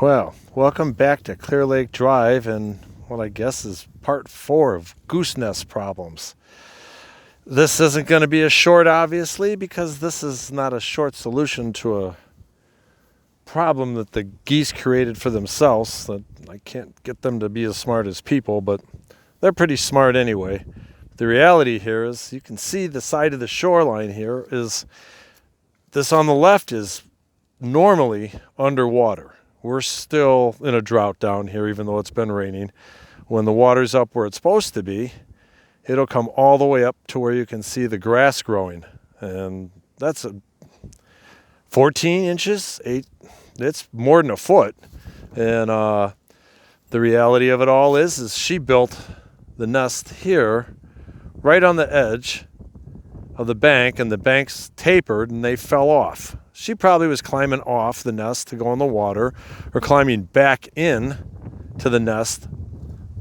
Well, welcome back to Clear Lake Drive and what I guess is part 4 of goose nest problems. This isn't going to be a short, obviously, because this is not a short solution to a problem that the geese created for themselves. That I can't get them to be as smart as people, but they're pretty smart anyway. The reality here is you can see the side of the shoreline here is this on the left is normally underwater. We're still in a drought down here, even though it's been raining. When the water's up where it's supposed to be, it'll come all the way up to where you can see the grass growing. And that's 14 inches, it's more than a foot. And the reality of it all is she built the nest here right on the edge of the bank, and the bank's tapered and they fell off. She probably was climbing off the nest to go in the water or climbing back in to the nest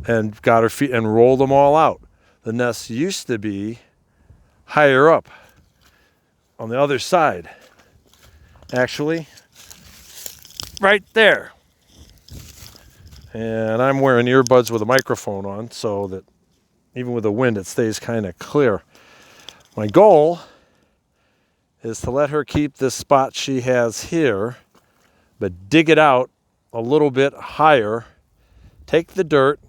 and got her feet and rolled them all out. The nest used to be higher up on the other side. Actually, right there. And I'm wearing earbuds with a microphone on so that even with the wind it stays kind of clear. My goal is to let her keep this spot she has here, but dig it out a little bit higher, take the dirt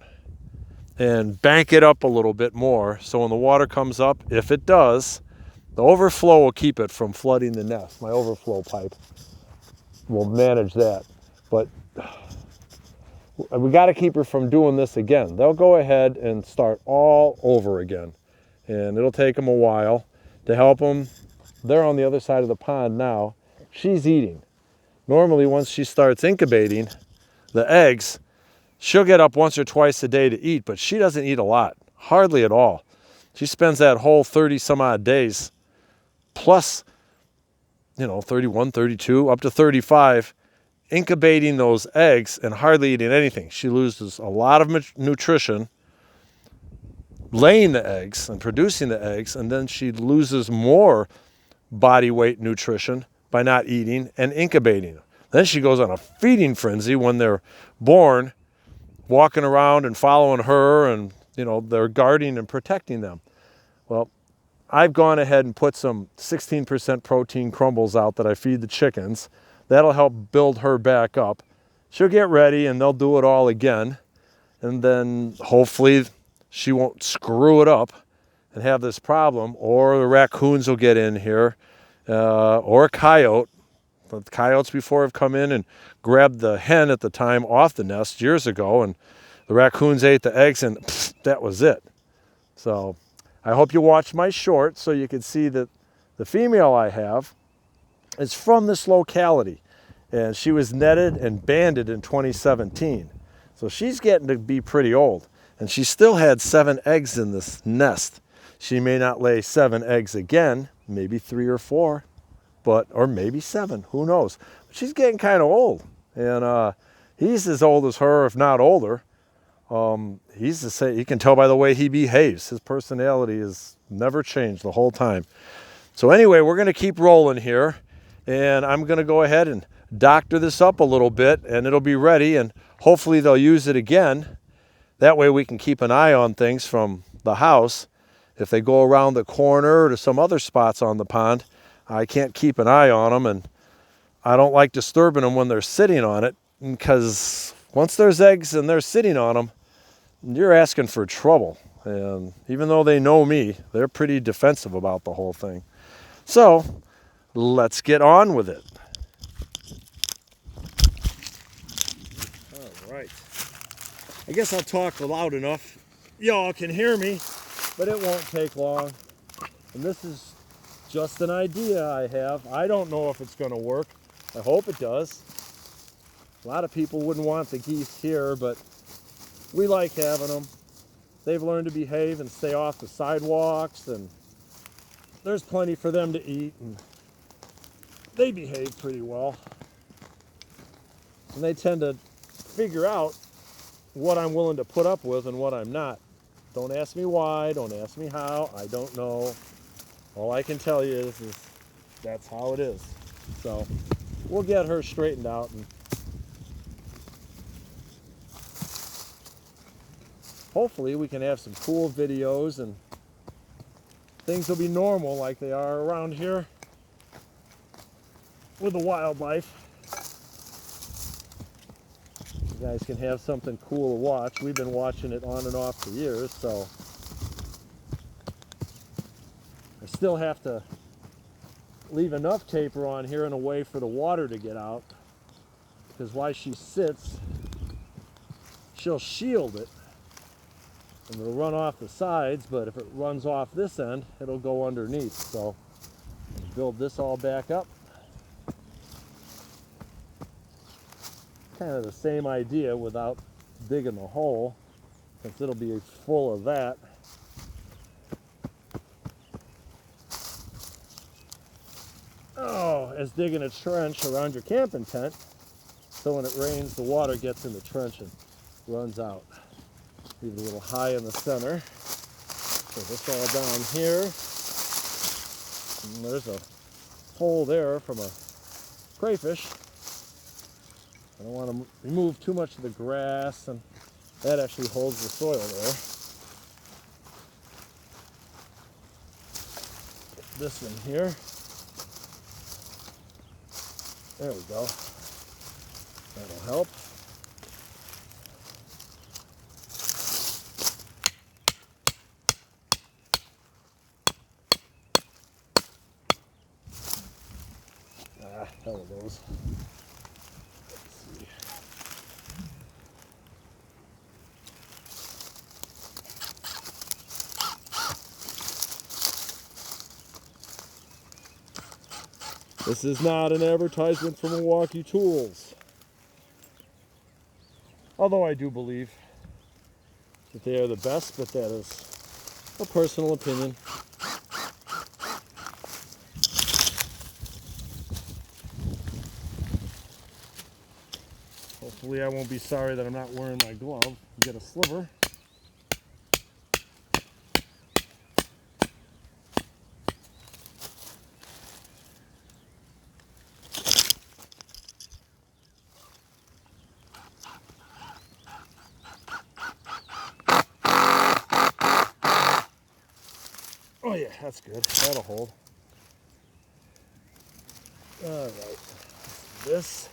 and bank it up a little bit more so when the water comes up, if it does, the overflow will keep it from flooding the nest. My overflow pipe will manage that. But we got to keep her from doing this again. They'll go ahead and start all over again, and it'll take them a while to help them. They're on the other side of the pond now. She's eating. Normally, once she starts incubating the eggs, she'll get up once or twice a day to eat, but she doesn't eat a lot, hardly at all. She spends that whole 30 some odd days plus, 31, 32, up to 35, incubating those eggs and hardly eating anything. She loses a lot of nutrition laying the eggs and producing the eggs, and then she loses more body weight nutrition by not eating and incubating. Then she goes on a feeding frenzy when they're born, walking around and following her, and they're guarding and protecting them. Well, I've gone ahead and put some 16% protein crumbles out that I feed the chickens. That'll help build her back up. She'll get ready and they'll do it all again, and then hopefully she won't screw it up and have this problem, or the raccoons will get in here, or a coyote. The coyotes before have come in and grabbed the hen at the time off the nest years ago, and the raccoons ate the eggs, and that was it. So I hope you watch my short so you can see that the female I have is from this locality, and she was netted and banded in 2017. So she's getting to be pretty old, and she still had 7 eggs in this nest. She may not lay 7 eggs again, maybe 3 or 4, or maybe 7, who knows. But she's getting kind of old, and he's as old as her, if not older. He's the same. You can tell by the way he behaves. His personality has never changed the whole time. So anyway, we're going to keep rolling here, and I'm going to go ahead and doctor this up a little bit, and it'll be ready, and hopefully they'll use it again. That way we can keep an eye on things from the house. If they go around the corner or to some other spots on the pond, I can't keep an eye on them, and I don't like disturbing them when they're sitting on it, because once there's eggs and they're sitting on them, you're asking for trouble. And even though they know me, they're pretty defensive about the whole thing. So let's get on with it. All right. I guess I'll talk loud enough. Y'all can hear me, but it won't take long. And this is just an idea I have. I don't know if it's going to work. I hope it does. A lot of people wouldn't want the geese here, but we like having them. They've learned to behave and stay off the sidewalks, and there's plenty for them to eat, and they behave pretty well. And they tend to figure out what I'm willing to put up with and what I'm not. Don't ask me why, don't ask me how, I don't know. All I can tell you is that's how it is. So we'll get her straightened out and hopefully we can have some cool videos and things will be normal like they are around here with the wildlife. You guys can have something cool to watch. We've been watching it on and off for years, so I still have to leave enough taper on here in a way for the water to get out, because while she sits, she'll shield it and it'll run off the sides, but if it runs off this end, it'll go underneath. So build this all back up. Kind of the same idea without digging the hole, since it'll be full of that. Oh, as digging a trench around your camping tent, so when it rains, the water gets in the trench and runs out. Leave it a little high in the center. So this all down here. And there's a hole there from a crayfish. I don't want to remove too much of the grass, and that actually holds the soil there. Put this in here. There we go. That'll help. Hell of those. Let's see. This is not an advertisement for Milwaukee Tools. Although I do believe that they are the best, but that is a personal opinion. Hopefully I won't be sorry that I'm not wearing my glove. Get a sliver. Oh yeah, that's good. That'll hold. All right. This.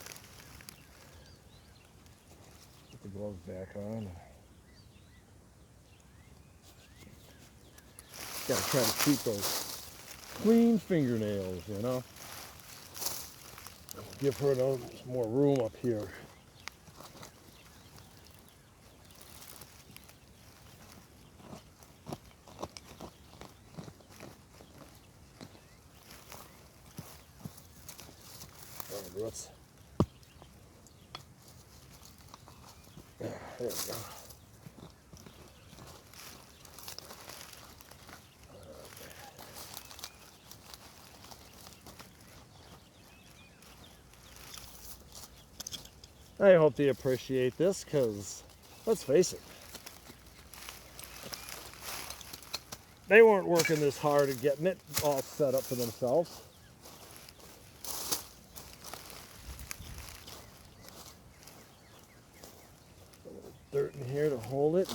Put the gloves back on. Gotta try to keep those clean fingernails, you know. Give her some more room up here. Let's. There we go. I hope they appreciate this, because let's face it, they weren't working this hard at getting it all set up for themselves. A little dirt in here to hold it.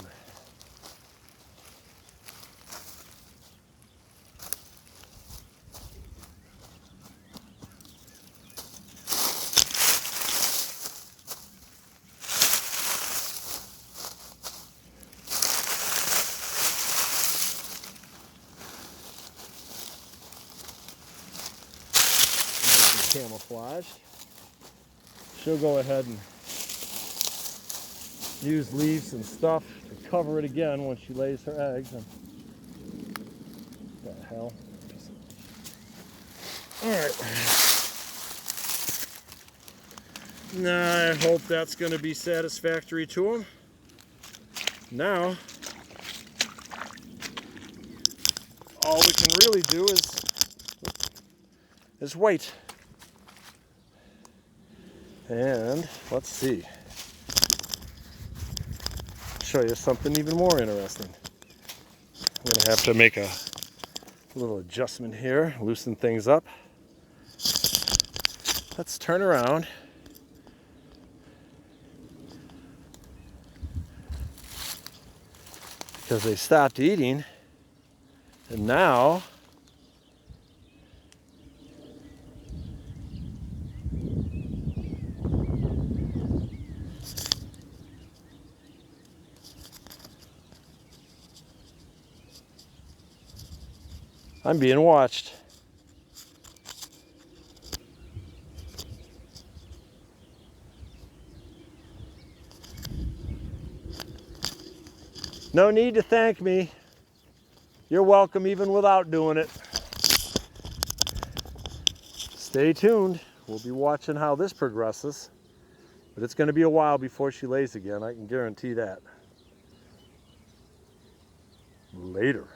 Camouflaged. She'll go ahead and use leaves and stuff to cover it again when she lays her eggs. And what the hell? Alright. Now I hope that's going to be satisfactory to them. Now all we can really do is wait. And let's see. Show you something even more interesting. I'm going to have to make a little adjustment here, loosen things up. Let's turn around. because they stopped eating, and now I'm being watched. No need to thank me. You're welcome even without doing it. Stay tuned. We'll be watching how this progresses. But it's going to be a while before she lays again. I can guarantee that. Later.